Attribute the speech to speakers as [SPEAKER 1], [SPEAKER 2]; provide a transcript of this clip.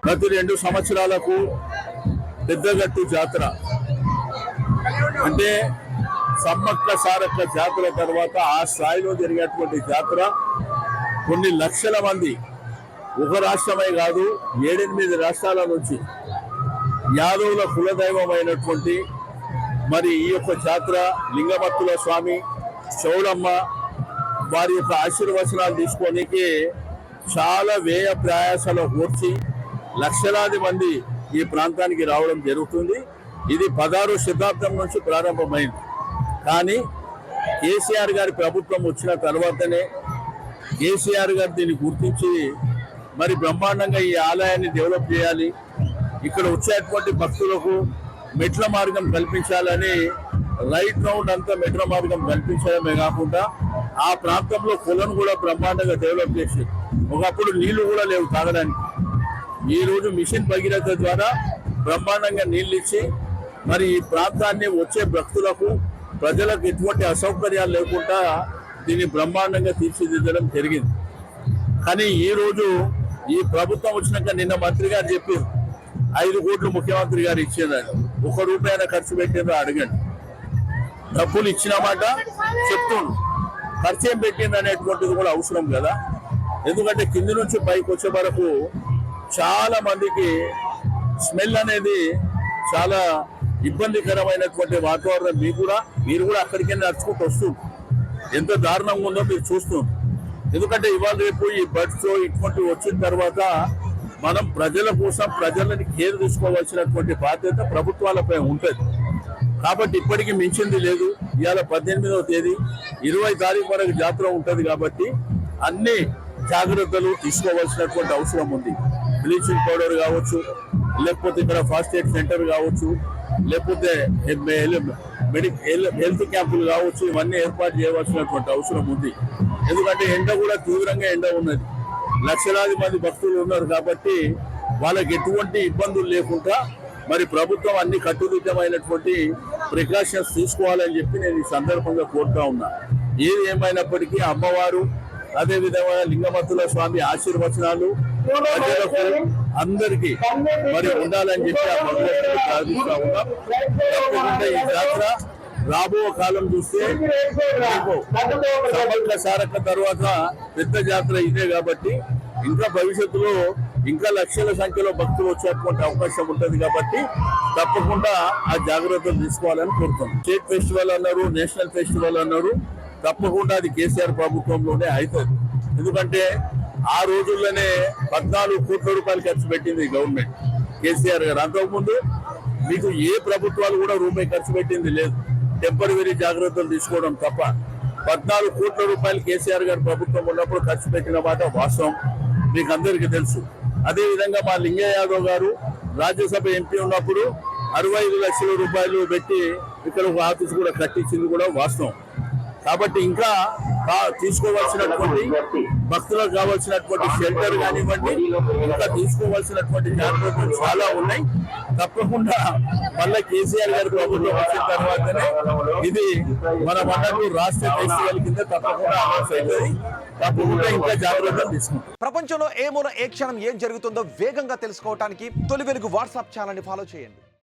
[SPEAKER 1] ప్రతి 2 సంవత్సరాలకు పెద్దగట్టు జాతర అంటే సమ్మక్క సారక్క జాతర తర్వాత ఆ స్థాయిలో జరిగేటువంటి జాతర కొన్ని లక్షల మంది ఒక రాష్ట్రమే కాదు 7-8 రాష్ట్రాల నుంచి యాదవుల కులదైవమైనటువంటి మరి ఈ యొక్క జాతర లింగమత్తుల స్వామి చౌడమ్మ వారి యొక్క ఆశీర్వచనాలు తీసుకోనికి చాలా వ్యయ ప్రయాసాలు కూర్చి లక్షలాది మంది ఈ ప్రాంతానికి రావడం జరుగుతుంది. ఇది 16వ శతాబ్దం నుంచి ప్రారంభమైంది. కానీ కేసీఆర్ గారి ప్రభుత్వం వచ్చిన తర్వాతనే కేసీఆర్ గారు దీన్ని గుర్తించి మరి బ్రహ్మాండంగా ఈ ఆలయాన్ని డెవలప్ చేయాలి, ఇక్కడ వచ్చేటువంటి భక్తులకు మెట్ల మార్గం కల్పించాలని రైట్ రౌండ్ అంతా మెట్ల మార్గం కల్పించడమే కాకుండా ఆ ప్రాంతంలో పొలను కూడా బ్రహ్మాండంగా డెవలప్ చేసి ఒకప్పుడు నీళ్లు కూడా లేవు తాగడానికి. ఈ రోజు మిషన్ భగీరథ ద్వారా బ్రహ్మాండంగా నీళ్ళు ఇచ్చి మరి ఈ ప్రాంతాన్ని వచ్చే భక్తులకు ప్రజలకు ఎటువంటి అసౌకర్యాలు లేకుండా దీన్ని బ్రహ్మాండంగా తీర్చిదిద్దడం జరిగింది. కానీ ఈ రోజు ఈ ప్రభుత్వం వచ్చినాక నిన్న మంత్రి గారు చెప్పారు 5 కోట్లు ముఖ్యమంత్రి గారు ఇచ్చేదని, 1 రూపాయి ఖర్చు పెట్టిందో అడగండి. డబ్బులు ఇచ్చినామాట చెప్తుండ్రు, ఖర్చు ఏం పెట్టింది అనేటువంటిది కూడా అవసరం కదా. ఎందుకంటే కింది నుంచి పైకి వచ్చే వరకు చాలా మందికి స్మెల్ అనేది చాలా ఇబ్బందికరమైనటువంటి వాతావరణం. మీరు కూడా అక్కడికి నడుచుకుంటూ వస్తుంది ఎంత దారుణంగా ఉందో మీరు చూస్తుంది. ఎందుకంటే ఇవాళ రేపు ఈ బడ్స్ ఇటువంటి వచ్చిన తర్వాత మనం ప్రజల కోసం ప్రజలని కేర్ తీసుకోవాల్సినటువంటి బాధ్యత ప్రభుత్వాలపై ఉంటుంది. కాబట్టి ఇప్పటికీ మించింది లేదు. ఇవాళ 18వ తేదీ 20 తారీఖు వరకు జాతర ఉంటుంది కాబట్టి అన్ని జాగ్రత్తలు తీసుకోవాల్సినటువంటి అవసరం ఉంది. బ్లీచింగ్ పౌడర్ కావచ్చు, లేకపోతే ఇక్కడ ఫాస్ట్ ఎయిడ్ సెంటర్ కావచ్చు, లేకపోతే హెల్త్ క్యాంపులు కావచ్చు, ఇవన్నీ ఏర్పాటు చేయవలసినటువంటి అవసరం ఉంది. ఎందుకంటే ఎండ కూడా తీవ్రంగా ఎండ ఉన్నది, లక్షలాది మంది భక్తులు ఉన్నారు కాబట్టి వాళ్ళకి ఎటువంటి ఇబ్బందులు లేకుండా మరి ప్రభుత్వం అన్ని కట్టుదిట్టమైనటువంటి ప్రికాషన్స్ తీసుకోవాలని చెప్పి నేను ఈ సందర్భంగా కోరుతా ఉన్నా. ఏది ఏమైనప్పటికీ అమ్మవారు అదేవిధంగా లింగమత్తుల స్వామి ఆశీర్వచనాలు ప్రజలకు అందరికీ మరి ఉండాలని చెప్పి ఆ భగవంతుడు ప్రార్థిస్తా ఉన్నాం. తప్పకుండా ఈ జాతర రాబో కాలం చూస్తే సమ్మక్క సారక్క తర్వాత పెద్ద జాతర ఇదే కాబట్టి ఇంకా భవిష్యత్తులో ఇంకా లక్షల సంఖ్యలో భక్తులు వచ్చేటువంటి అవకాశం ఉంటుంది కాబట్టి తప్పకుండా ఆ జాగ్రత్తలు తీసుకోవాలని కోరుతున్నాం. స్టేట్ ఫెస్టివల్ అన్నారు, నేషనల్ ఫెస్టివల్ అన్నారు, తప్పకుండా అది కేసీఆర్ ప్రభుత్వంలోనే అవుతుంది. ఎందుకంటే ఆ రోజుల్లోనే 14 కోట్ల రూపాయలు ఖర్చు పెట్టింది గవర్నమెంట్ కేసీఆర్ గారు. అంతకుముందు మీకు ఏ ప్రభుత్వాలు కూడా రూపాయి ఖర్చు పెట్టింది లేదు. టెంపరరీ జాగ్రత్తలు తీసుకోవడం తప్ప 14 కోట్ల రూపాయలు కేసీఆర్ గారు ప్రభుత్వం ఉన్నప్పుడు ఖర్చు పెట్టిన మాట వాస్తవం, మీకు అందరికీ తెలుసు. అదేవిధంగా మా లింగయ్య యాదవ్ గారు రాజ్యసభ ఎంపీ ఉన్నప్పుడు 65 లక్షల రూపాయలు పెట్టి ఇక్కడ ఒక ఆఫీస్ కూడా కట్టించింది కూడా వాస్తవం. కాబట్టి ఇంకా తీసుకోవాల్సినటువంటి భక్తులకు కావాల్సినటువంటి షెల్టర్ కానివ్వండి, ఇంకా తీసుకోవాల్సినటువంటి జాగ్రత్తలు చాలా ఉన్నాయి. తప్పకుండా మళ్ళీ కేసీఆర్ గారి ప్రభుత్వం వచ్చిన తర్వాతనే ఇది మనం అన్నట్టు రాష్ట్ర ఫెస్టివల్ కింద తప్పకుండా అనౌన్స్ అవుతుంది. తప్పకుండా ఇంకా జాగ్రత్తలు తీసుకుంటాం.
[SPEAKER 2] ప్రపంచంలో ఏ మూల ఏ క్షణం ఏం జరుగుతుందో వేగంగా తెలుసుకోవడానికి తొలి వెలుగు వాట్సాప్ ఛానల్ ని ఫాలో చేయండి.